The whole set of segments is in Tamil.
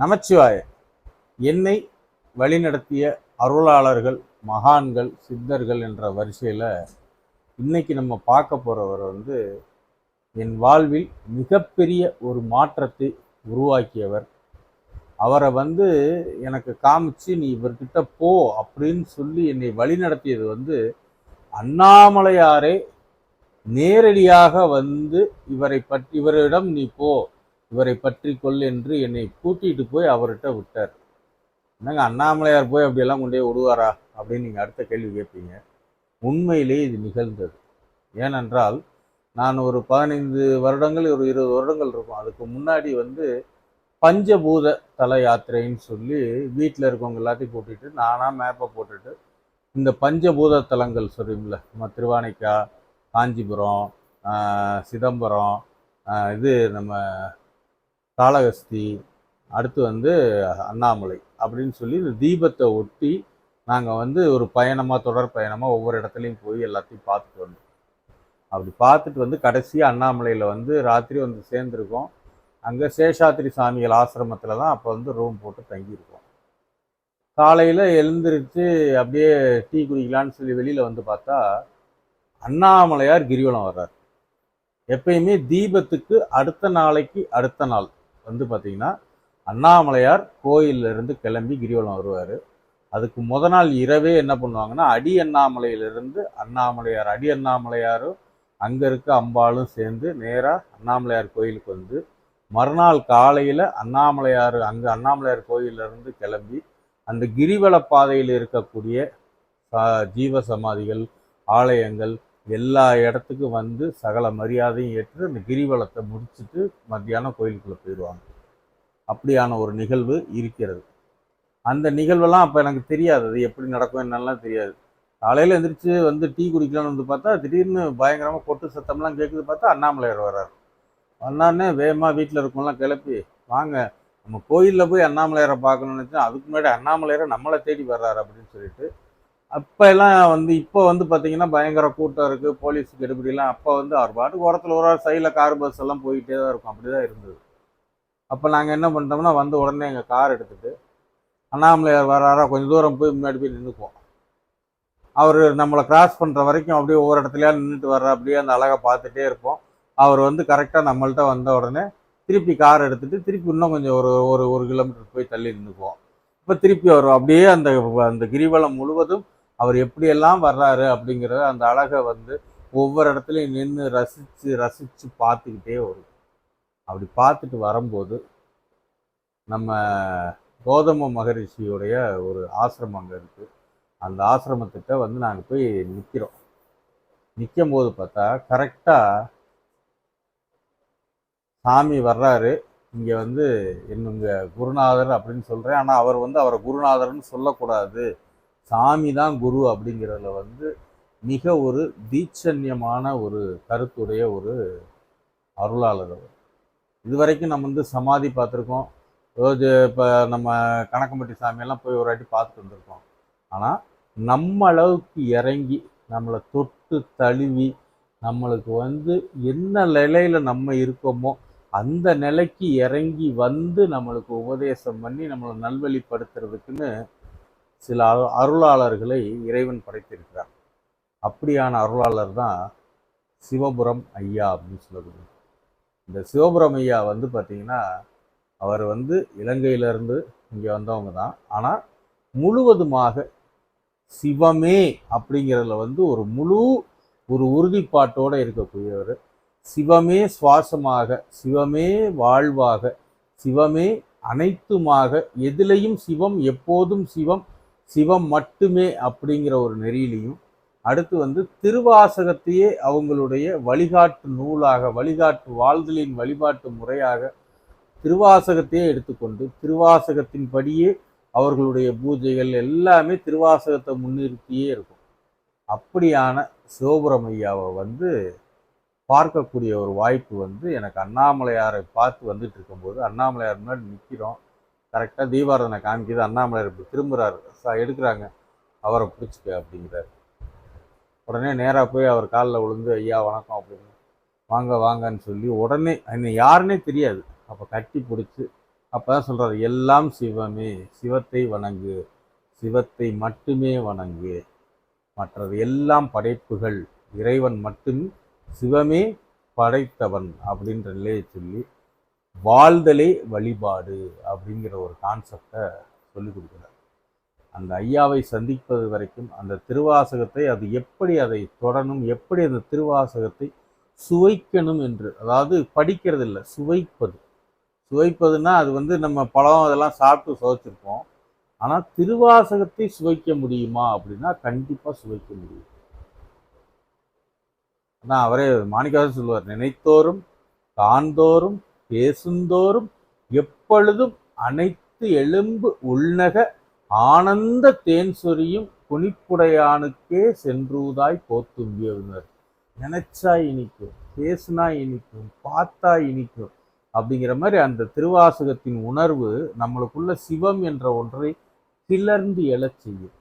நமச்சிவாய. என்னை வழிநடத்திய அருளாளர்கள், மகான்கள், சித்தர்கள் என்ற வரிசையில் இன்னைக்கு நம்ம பார்க்க போகிறவர் என் வாழ்வில் மிகப்பெரிய ஒரு மாற்றத்தை உருவாக்கியவர். அவரை எனக்கு காமிச்சு நீ இவர்கிட்ட போ அப்படின்னு சொல்லி என்னை வழிநடத்தியது அண்ணாமலையாரே நேரடியாக இவரிடம் நீ போ, இவரை பற்றி கொள் என்று என்னை கூட்டிட்டு போய் அவர்கிட்ட விட்டார். என்னங்க அண்ணாமலையார் போய் அப்படியெல்லாம் கொண்டே விடுவாரா அப்படின்னு நீங்கள் அடுத்த கேள்வி கேட்பீங்க. உண்மையிலே இது நிகழ்ந்தது. ஏனென்றால் நான் ஒரு 15 வருடங்கள், ஒரு 20 வருடங்கள் இருக்கும். அதுக்கு முன்னாடி பஞ்சபூத தல யாத்திரைன்னு சொல்லி வீட்டில் இருக்கவங்க எல்லாத்தையும் கூட்டிட்டு நானாக மேப்பை போட்டுட்டு இந்த பஞ்சபூத தலங்கள் சொல்றீங்கள, நம்ம திருவானைக்கா, காஞ்சிபுரம், சிதம்பரம், இது நம்ம காளகஸ்தி, அடுத்து அண்ணாமலை அப்படின்னு சொல்லி இந்த தீபத்தை ஒட்டி நாங்கள் ஒரு பயணமாக, தொடர் பயணமாக ஒவ்வொரு இடத்துலையும் போய் எல்லாத்தையும் பார்த்துட்டு வந்தோம். அப்படி பார்த்துட்டு கடைசியாக அண்ணாமலையில் ராத்திரி சேர்ந்துருக்கோம். அங்கே சேஷாத்திரி சாமிகள் ஆசிரமத்தில் தான் அப்போ ரூம் போட்டு தங்கியிருக்கோம். காலையில் எழுந்திரிச்சு அப்படியே டீ குடிக்கலான்னு சொல்லி வெளியில் பார்த்தா அண்ணாமலையார் கிரிவலம் வர்றார். எப்பயுமே தீபத்துக்கு அடுத்த நாளைக்கு அடுத்த நாள் பார்த்தீங்கன்னா அண்ணாமலையார் கோயிலிருந்து கிளம்பி கிரிவலம் வருவார். அதுக்கு நாள் இரவே என்ன பண்ணுவாங்கன்னா அடி அண்ணாமலையிலிருந்து அடி அண்ணாமலையாரும் அங்கே இருக்க அம்பாலும் சேர்ந்து நேராக அண்ணாமலையார் கோயிலுக்கு மறுநாள் காலையில் அண்ணாமலையார் கோயிலிருந்து கிளம்பி அந்த கிரிவல பாதையில் இருக்கக்கூடிய ஜீவ சமாதிகள், ஆலயங்கள் எல்லா இடத்துக்கும் சகல மரியாதையும் ஏற்று அந்த கிரிவலத்தை முடிச்சுட்டு மத்தியானம் கோயிலுக்குள்ளே போயிடுவாங்க. அப்படியான ஒரு நிகழ்வு இருக்கிறது. அந்த நிகழ்வெல்லாம் அப்போ எனக்கு தெரியாது, அது எப்படி நடக்கும் என்னெல்லாம் தெரியாது. காலையில் எந்திரிச்சு டீ குடிக்கலான்னு பார்த்தா திடீர்னு பயங்கரமாக கொட்டு சத்தம்லாம் கேட்குது. பார்த்தா அண்ணாமலையார் வர்றார். வந்தானே வேகமாக வீட்டில் இருக்கவங்களாம் கிளப்பி வாங்க, நம்ம கோயிலில் போய் அண்ணாமலையாரை பார்க்கணும்னு நினச்சா அதுக்கு முன்னாடி அண்ணாமலையாரை நம்மளை தேடி வர்றாரு அப்படின்னு சொல்லிட்டு அப்போ எல்லாம் இப்போ பார்த்தீங்கன்னா பயங்கர கூட்டம் இருக்குது, போலீஸுக்கு எடுபடிலாம். அப்போ அவர் பாட்டுக்கு ஓரத்தில் ஒரு சைடில் கார் பஸ் எல்லாம் போயிட்டே தான் இருக்கும். அப்படி தான் இருந்தது. அப்போ நாங்கள் என்ன பண்ணிட்டோம்னா உடனே எங்கள் கார் எடுத்துகிட்டு அண்ணாமலையார் வர்றாரா கொஞ்சம் தூரம் போய் முன்னாடி போய் நின்றுக்குவோம். அவர் நம்மளை கிராஸ் பண்ணுற வரைக்கும் அப்படியே ஒவ்வொரு இடத்துலையா நின்றுட்டு வர்ற அப்படியே அந்த அழகை பார்த்துட்டே இருப்போம். அவர் கரெக்டாக நம்மள்கிட்ட வந்த உடனே திருப்பி கார் எடுத்துகிட்டு திருப்பி இன்னும் கொஞ்சம் ஒரு கிலோமீட்டர் போய் தள்ளி நின்றுக்குவோம். இப்போ திருப்பி வரும். அப்படியே அந்த கிரிவலம் முழுவதும் அவர் எப்படியெல்லாம் வர்றாரு அப்படிங்கிறத அந்த அழகை ஒவ்வொரு இடத்துலையும் நின்று ரசித்து பார்த்துக்கிட்டே வரும். அப்படி பார்த்துட்டு வரும்போது நம்ம கௌதம மகரிஷியுடைய ஒரு ஆசிரமம் அங்கே இருக்குது. அந்த ஆசிரமத்திட்ட நாங்கள் போய் நிற்கிறோம். நிற்கும் போது பார்த்தா கரெக்டாக சாமி வர்றாரு. இங்கே என்னுங்க குருநாதர் அப்படின்னு சொல்கிறேன். ஆனால் அவர் அவரை குருநாதர்னு சொல்லக்கூடாது, சாமி தான் குரு அப்படிங்கிறதுல மிக ஒரு தீட்சண்யமான ஒரு கருத்துடைய ஒரு அருளாளர் அவர். இதுவரைக்கும் நம்ம சமாதி பார்த்துருக்கோம். இப்போ நம்ம கணக்கம்பட்டி சாமியெல்லாம் போய் ஒரு வாட்டி பார்த்துட்டு வந்திருக்கோம். ஆனால் நம்ம அளவுக்கு இறங்கி நம்மளை தொட்டு தழுவி நம்மளுக்கு என்ன நிலையில் நம்ம இருக்கோமோ அந்த நிலைக்கு இறங்கி நம்மளுக்கு உபதேசம் பண்ணி நம்மளை நல்வழிப்படுத்துறதுக்குன்னு சில அருளாளர்களை இறைவன் படைத்திருக்கிறார். அப்படியான அருளாளர் தான் சிவபுரம் ஐயா அப்படின்னு சொல்லக்கூடிய. இந்த சிவபுரம் ஐயா பார்த்தீங்கன்னா அவர் இலங்கையிலேருந்து இங்கே வந்தவங்க தான். ஆனால் முழுவதுமாக சிவமே அப்படிங்கிறதுல ஒரு முழு உறுதிப்பாட்டோடு இருக்கக்கூடியவர். சிவமே சுவாசமாக, சிவமே வாழ்வாக, சிவமே அனைத்துமாக, எதிலையும் சிவம், எப்போதும் சிவம், சிவம் மட்டுமே அப்படிங்கிற ஒரு நெறியிலையும், அடுத்து திருவாசகத்தையே அவங்களுடைய வழிகாட்டு நூலாக, வழிகாட்டு வாழ்தலின் வழிபாட்டு முறையாக திருவாசகத்தையே எடுத்துக்கொண்டு திருவாசகத்தின்படியே அவர்களுடைய பூஜைகள் எல்லாமே திருவாசகத்தை முன்னிறுத்தியே இருக்கும். அப்படியான சிவபுரம் ஐயாவை பார்க்கக்கூடிய ஒரு வாய்ப்பு எனக்கு அண்ணாமலையாரை பார்த்து வந்துட்டு இருக்கும்போது, அண்ணாமலையார் முன்னாடி நிற்கிறோம். கரெக்டாக தீபாராதனை காமிக்குது. அண்ணாமலையார் இப்படி திரும்புகிறாரு, எடுக்கிறாங்க, அவரை பிடிச்சிக்க அப்படிங்கிறாரு. உடனே நேராக போய் அவர் காலில் விழுந்து ஐயா வணக்கம் அப்படின்னு வாங்க வாங்கன்னு சொல்லி உடனே என்ன யாருன்னே தெரியாது. அப்போ கட்டி பிடிச்சி அப்பதான் சொல்றாரு, எல்லாம் சிவமே, சிவத்தை வணங்கு, சிவத்தை மட்டுமே வணங்கு, மற்றது எல்லாம் படைப்புகள், இறைவன் மட்டும், சிவமே படைத்தவன் அப்படின்ற நிலையை சொல்லி வாழ்தலே வழிபாடு அப்படிங்கிற ஒரு கான்செப்டை சொல்லிக் கொடுக்குறார். அந்த ஐயாவை சந்திப்பது வரைக்கும் அந்த திருவாசகத்தை அது எப்படி அதை தொடரணும், எப்படி அந்த திருவாசகத்தை சுவைக்கணும் என்று, அதாவது படிக்கிறது இல்லை, சுவைப்பது. சுவைப்பதுன்னா அது வந்து நம்ம பழம் அதெல்லாம் சாப்பிட்டு சுவைச்சிருப்போம். ஆனால் திருவாசகத்தை சுவைக்க முடியுமா அப்படின்னா கண்டிப்பாக சுவைக்க முடியும். ஆனால் அவரே மாணிக்கவாசகர் சொல்லுவார், நினைத்தோறும் காண்தோறும் பேசுந்தோறும் எப்பொழுதும் அனைத்து எலும்பு உள்நக ஆனந்த தேன் சொரியும் குனிப்புடையானுக்கே சென்றூதாய் போத்தும்பி அப்படின்னார். நினைச்சா இனிக்கும், பேசுனா இனிக்கும், பார்த்தா இனிக்கும் அப்படிங்கிற மாதிரி அந்த திருவாசகத்தின் உணர்வு நம்மளுக்குள்ள சிவம் என்ற ஒன்றை கிளர்ந்து எழச் செய்யும்.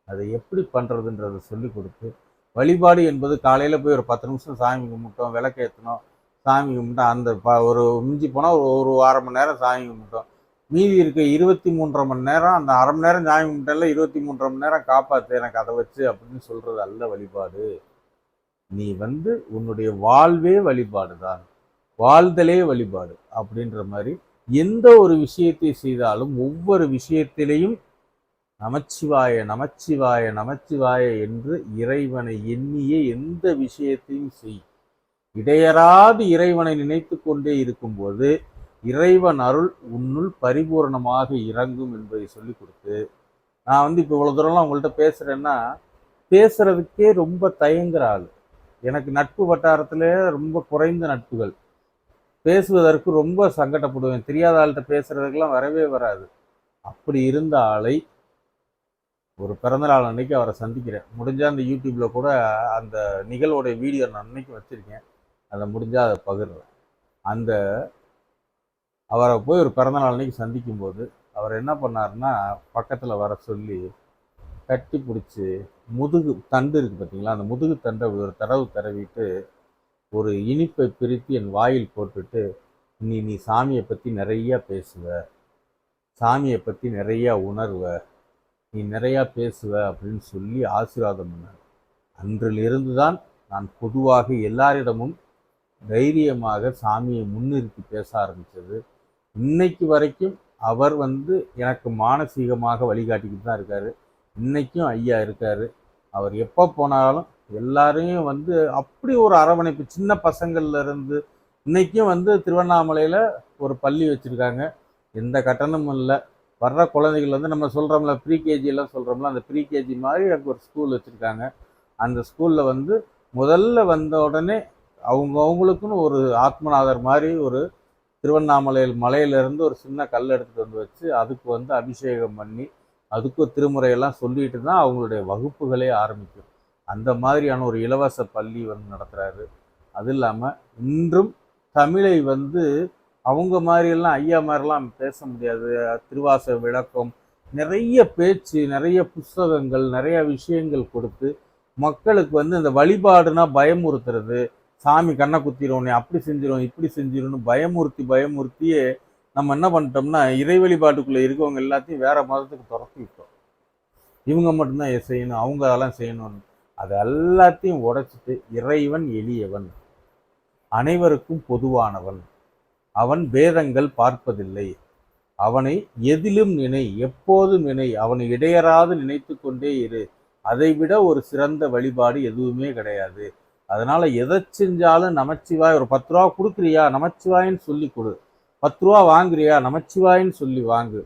அதை எப்படி பண்ணுறதுன்றதை சொல்லி கொடுத்து, வழிபாடு என்பது காலையில் போய் ஒரு 10 நிமிஷம் சாமி கும்பிட்டோம், விளக்கேற்றணும், சாமி கும்பிட்டோம், அந்த ஒரு மிஞ்சி போனால் ஒரு அரை மணி நேரம் சாமி கும்பிட்டோம், மீதி இருக்க 23.5 மணி நேரம் அந்த அரை மணி நேரம் சாமி கும்பிட்டால 23.5 மணி நேரம் காப்பாற்று எனக்கு அதை வச்சு அப்படின்னு சொல்கிறது அல்ல வழிபாடு. நீ வந்து உன்னுடைய வாழ்வே வழிபாடு தான், வாழ்தலே வழிபாடு அப்படின்ற மாதிரி எந்த ஒரு விஷயத்தை செய்தாலும் ஒவ்வொரு விஷயத்திலையும் நமச்சிவாய நமச்சிவாய நமச்சிவாய என்று இறைவனை எண்ணிய எந்த விஷயத்தையும் செய். இடையறாது இறைவனை நினைத்து கொண்டே இருக்கும்போது இறைவன் அருள் உன்னுள் பரிபூர்ணமாக இறங்கும் என்பதை சொல்லி கொடுத்து, நான் வந்து இப்போ இவ்வளோ தூரம்லாம் உங்கள்கிட்ட பேசுகிறேன்னா பேசுறதுக்கே ரொம்ப தயங்குற ஆள். எனக்கு நட்பு வட்டாரத்தில் ரொம்ப குறைந்த நட்புகள், பேசுவதற்கு ரொம்ப சங்கடப்படுவேன், தெரியாத ஆள்கிட்ட பேசுறதுக்கெல்லாம் வரவே வராது. அப்படி இருந்த ஆளை ஒரு பிறந்தநாள் அன்னைக்கு அவரை சந்திக்கிறேன். முடிஞ்சால் அந்த யூடியூப்பில் கூட அந்த நிகழ்வோடைய வீடியோ நான் அன்னைக்கு வச்சுருக்கேன், அதை முடிஞ்சால் அதை பகிர்றேன். அந்த அவரை போய் ஒரு பிறந்தநாள் அன்னைக்கு சந்திக்கும்போது அவர் என்ன பண்ணாருன்னா, பக்கத்தில் வர சொல்லி கட்டி பிடிச்சி முதுகு தண்டு இருக்குது பார்த்தீங்களா, அந்த முதுகு தண்டை ஒரு தடவு தடவிட்டு ஒரு இனிப்பை பிரித்து என் வாயில் போட்டுட்டு, நீ சாமியை பற்றி நிறையா பேசுவ, சாமியை பற்றி நிறையா உணர்வ, நீ நிறையா பேசுவ அப்படின்னு சொல்லி ஆசீர்வாதம் பண்ணார். அன்றிலிருந்து தான் நான் பொதுவாக எல்லாரிடமும் தைரியமாக சாமியை முன்னிறுத்தி பேச ஆரம்பித்தது. இன்னைக்கு வரைக்கும் அவர் வந்து எனக்கு மானசீகமாக வழிகாட்டிக்கிட்டு தான் இருக்கார். இன்னைக்கும் ஐயா இருக்கார். அவர் எப்போ போனாலும் எல்லாரையும் வந்து அப்படி ஒரு அரவணைப்பு, சின்ன பசங்கள்ல இருந்து இன்னைக்கும் வந்து திருவண்ணாமலையில் ஒரு பள்ளி வச்சுருக்காங்க, எந்த கட்டணமும் இல்லை. வர்ற குழந்தைகள் வந்து நம்ம சொல்கிறோம்ல ப்ரீகேஜி எல்லாம் சொல்கிறோம்ல, அந்த ப்ரீகேஜி மாதிரி அங்கே ஒரு ஸ்கூல் வச்சுருக்காங்க. அந்த ஸ்கூலில் வந்து முதல்ல வந்த உடனே அவங்களுக்குன்னு ஒரு ஆத்மநாதர் மாதிரி ஒரு திருவண்ணாமலையில் மலையிலேருந்து ஒரு சின்ன கல் எடுத்துகிட்டு வந்து வச்சு அதுக்கு வந்து அபிஷேகம் பண்ணி அதுக்கு திருமுறையெல்லாம் சொல்லிட்டு தான் அவங்களுடைய வகுப்புகளே ஆரம்பிக்கும். அந்த மாதிரியான ஒரு இலவச பள்ளி வந்து நடத்துகிறாரு. அது இல்லாமல் இன்றும் தமிழை வந்து அவங்க மாதிரியெல்லாம் ஐயா மாதிரிலாம் பேச முடியாது. திருவாசக விளக்கம், நிறைய பேச்சு, நிறைய புஸ்தகங்கள், நிறைய விஷயங்கள் கொடுத்து மக்களுக்கு வந்து இந்த வழிபாடுனா பயமுறுத்துறது, சாமி கண்ணை குத்திரும், அப்படி செஞ்சிடும் இப்படி செஞ்சிடும்னு பயமுறுத்தியே நம்ம என்ன பண்ணிட்டோம்னா இறை வழிபாட்டுக்குள்ளே இருக்கவங்க எல்லாத்தையும் வேற மதத்துக்கு துரத்தி விட்டோம். இவங்க மட்டும்தான் செய்யணும், அவங்க அதெல்லாம் செய்யணும்னு. அது எல்லாத்தையும் உடைச்சிட்டு இறைவன் எளியவன், அனைவருக்கும் பொதுவானவன், அவன் பேதங்கள் பார்ப்பதில்லை, அவனை எதிலும் நினை, எப்போதும் நினை, அவனை இடையறாது நினைத்து கொண்டே இரு, அதைவிட ஒரு சிறந்த வழிபாடு எதுவுமே கிடையாது. அதனால எதை செஞ்சாலும் நமச்சிவாய். ஒரு 10 ரூபா கொடுக்குறியா நமச்சிவாயின்னு சொல்லி கொடு, 10 ரூபா வாங்குறியா நமச்சிவாயின்னு சொல்லி வாங்கு.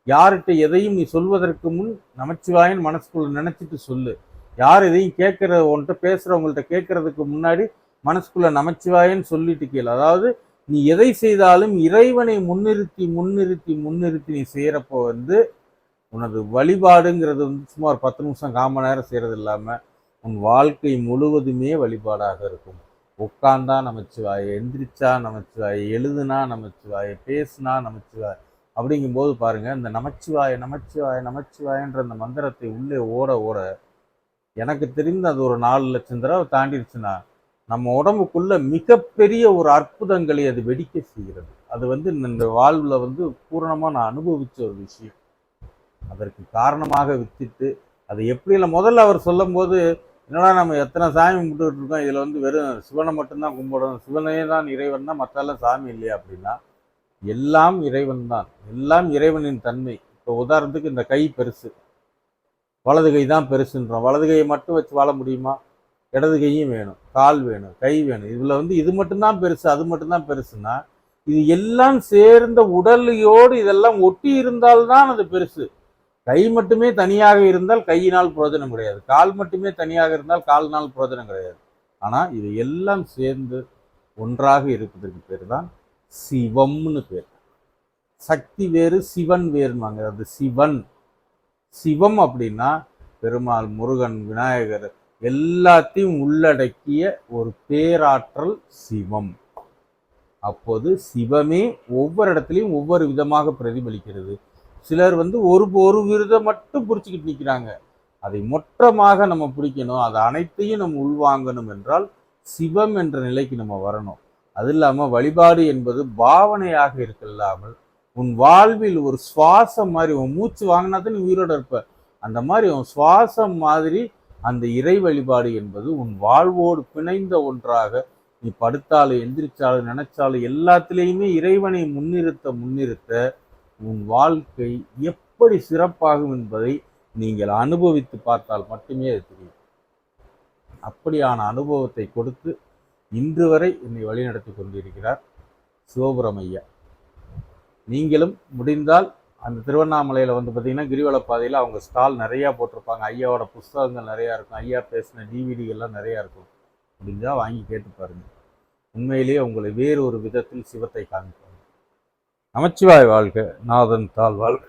யார்கிட்ட எதையும் நீ சொல்வதற்கு முன் நமச்சிவாயின்னு மனசுக்குள்ள நினைச்சிட்டு சொல்லு. யார் எதையும் கேட்கற உன்கிட்ட பேசுறவங்கள்ட்ட கேட்கறதுக்கு முன்னாடி மனசுக்குள்ள நமச்சிவாயின்னு சொல்லிட்டு கேளு. அதாவது நீ எதை செய்தாலும் இறைவனை முன்னிறுத்தி முன்னிறுத்தி முன்னிறுத்தி நீ செய்யறப்போ வந்து உனது வழிபாடுங்கிறது வந்து சும்மா ஒரு 10 நிமிஷம் 1/4 மணி நேரம் செய்யறது இல்லாம உன் வாழ்க்கை முழுவதுமே வழிபாடாக இருக்கும். உட்கார்ந்தா நமச்சிவாய, எந்திரிச்சா நமச்சிவாய, எழுதுனா நமச்சிவாய, பேசுனா நமச்சிவாய. அப்படிங்கும்போது பாருங்க, இந்த நமச்சிவாய நமச்சிவாய நமச்சிவாயன்ற அந்த மந்திரத்தை உள்ளே ஓட ஓட எனக்கு தெரிந்து அது ஒரு 4 லட்சம் தடவை தாண்டிடுச்சுன்னா நம்ம உடம்புக்குள்ள மிகப்பெரிய ஒரு அற்புதங்களை அது வெடிக்க செய்கிறது. அது வந்து இந்த வாழ்வில் வந்து பூரணமாக நான் அனுபவித்த ஒரு விஷயம். அதற்கு காரணமாக வித்திட்டு அதை எப்படி இல்லை முதல்ல அவர் சொல்லும் போது, என்னடா நம்ம எத்தனை சாமி கும்பிட்டுட்டு இருக்கோம், இதில் வந்து வெறும் சிவனை மட்டும்தான் கும்பிடணும், சிவனே தான் இறைவன் தான், மற்றெல்லாம் சாமி இல்லையா அப்படின்னா, எல்லாம் இறைவன் தான், எல்லாம் இறைவனின் தன்மை. இப்போ உதாரணத்துக்கு இந்த கை பெருசு, வலது கை தான் பெருசுன்றோம். வலது கையை மட்டும் வச்சு வாழ முடியுமா? இடது கையும் வேணும், கால் வேணும், கை வேணும். இதில் வந்து இது மட்டும்தான் பெருசு, அது மட்டும்தான் பெருசுன்னா, இது எல்லாம் சேர்ந்த உடலையோடு இதெல்லாம் ஒட்டி இருந்தால்தான் அது பெருசு. கை மட்டுமே தனியாக இருந்தால் கையினால் பிரயோஜனம் கிடையாது, கால் மட்டுமே தனியாக இருந்தால் கால்னால் பிரயோஜனம் கிடையாது. ஆனால் இது எல்லாம் சேர்ந்து ஒன்றாக இருப்பதற்கு பேர் தான் சிவம்னு பேர். சக்தி வேறு சிவன் வேறுவாங்க. அது சிவன். சிவம் அப்படின்னா பெருமாள், முருகன், விநாயகர் எல்லாத்தையும் உள்ளடக்கிய ஒரு பேராற்றல் சிவம். அப்போது சிவமே ஒவ்வொரு இடத்துலையும் ஒவ்வொரு விதமாக பிரதிபலிக்கிறது. சிலர் வந்து ஒரு விரதம் மட்டும் பிடிச்சிக்கிட்டு நிற்கிறாங்க. அதை மொத்தமாக நம்ம பிடிக்கணும், அதை அனைத்தையும் நம்ம உள்வாங்கணும் என்றால் சிவம் என்ற நிலைக்கு நம்ம வரணும். அது இல்லாமல் வழிபாடு என்பது பாவனையாக இருக்கல்லாமல் உன் வாழ்வில் ஒரு சுவாசம் மாதிரி, உன் மூச்சு வாங்கினா தான் நீ உயிரோட இருப்ப. அந்த மாதிரி உன் சுவாசம் மாதிரி அந்த இறை வழிபாடு என்பது உன் வாழ்வோடு பிணைந்த ஒன்றாக, நீ படுத்தாலும் எந்திரிச்சாலும் நினைச்சாலும் எல்லாத்திலேயுமே இறைவனை முன்னிறுத்த உன் வாழ்க்கை எப்படி சிறப்பாகும் என்பதை நீங்கள் அனுபவித்து பார்த்தால் மட்டுமே அது தெரியும். அப்படியான அனுபவத்தை கொடுத்து இன்று வரை என்னை வழிநடத்தி கொண்டிருக்கிறார் சிவபுரமையா. நீங்களும் முடிந்தால் அந்த திருவண்ணாமலையில் வந்து பார்த்தீங்கன்னா கிரிவலப்பாதையில் அவங்க ஸ்டால் நிறையா போட்டிருப்பாங்க. ஐயாவோட புஸ்தகங்கள் நிறையா இருக்கும், ஐயா பேசின டிவிடிகள்லாம் நிறையா இருக்கும். முடிஞ்சால் வாங்கி கேட்டு பாருங்கள். உண்மையிலேயே உங்களை வேறு ஒரு விதத்தில் சிவத்தை காமிப்பாங்க. நமச்சிவாய் வாழ்க, நாதன் தாழ் வாழ்க.